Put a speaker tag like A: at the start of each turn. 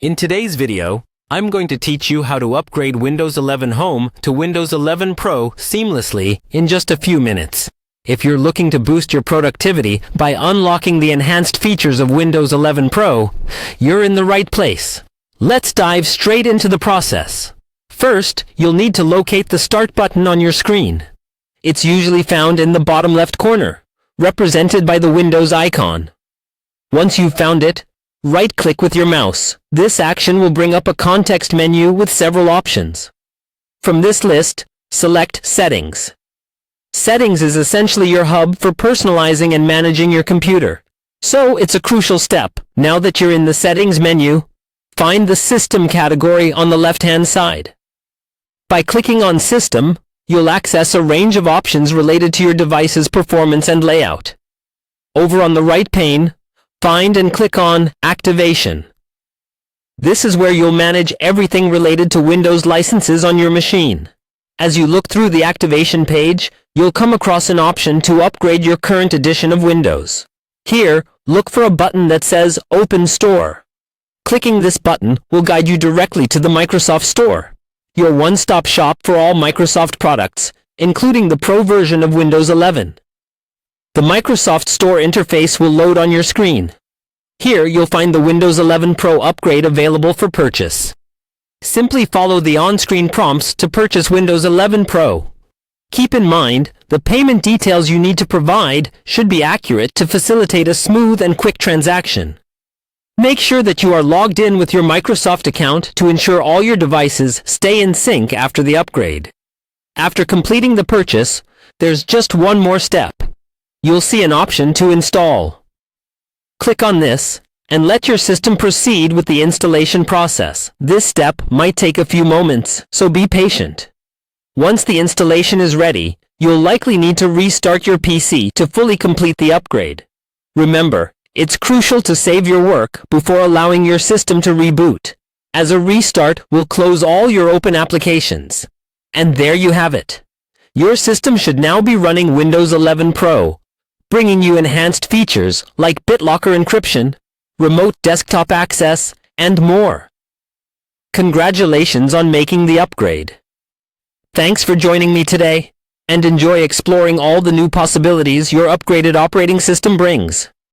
A: In today's video, I'm going to teach you how to upgrade Windows 11 Home to Windows 11 Pro seamlessly in just a few minutes. If you're looking to boost your productivity by unlocking the enhanced features of Windows 11 Pro, you're in the right place. Let's dive straight into the process. First, you'll need to locate the Start button on your screen. It's usually found in the bottom left corner, represented by the Windows icon. Once you've found it, right-click with your mouse. This action will bring up a context menu with several options. From this list, select Settings. Settings is essentially your hub for personalizing and managing your computer. So it's a crucial step. Now that you're in the Settings menu, find the System category on the left-hand side. By clicking on System, you'll access a range of options related to your device's performance and layout. Over on the right pane, find and click on Activation. This is where you'll manage everything related to Windows licenses on your machine. As you look through the activation page, you'll come across an option to upgrade your current edition of Windows. Here, look for a button that says Open Store. Clicking this button will guide you directly to the Microsoft Store, your one-stop shop for all Microsoft products, including the Pro version of Windows 11. The Microsoft Store interface will load on your screen. Here you'll find the Windows 11 Pro upgrade available for purchase. Simply follow the on-screen prompts to purchase Windows 11 Pro. Keep in mind, the payment details you need to provide should be accurate to facilitate a smooth and quick transaction. Make sure that you are logged in with your Microsoft account to ensure all your devices stay in sync after the upgrade. After completing the purchase, there's just one more step. You'll see an option to install. Click on this and let your system proceed with the installation process. This step might take a few moments, so be patient. Once the installation is ready, you'll likely need to restart your PC to fully complete the upgrade. Remember, it's crucial to save your work before allowing your system to reboot, as a restart will close all your open applications. And there you have it. Your system should now be running Windows 11 Pro, bringing you enhanced features like BitLocker encryption, remote desktop access, and more. Congratulations on making the upgrade. Thanks for joining me today, and enjoy exploring all the new possibilities your upgraded operating system brings.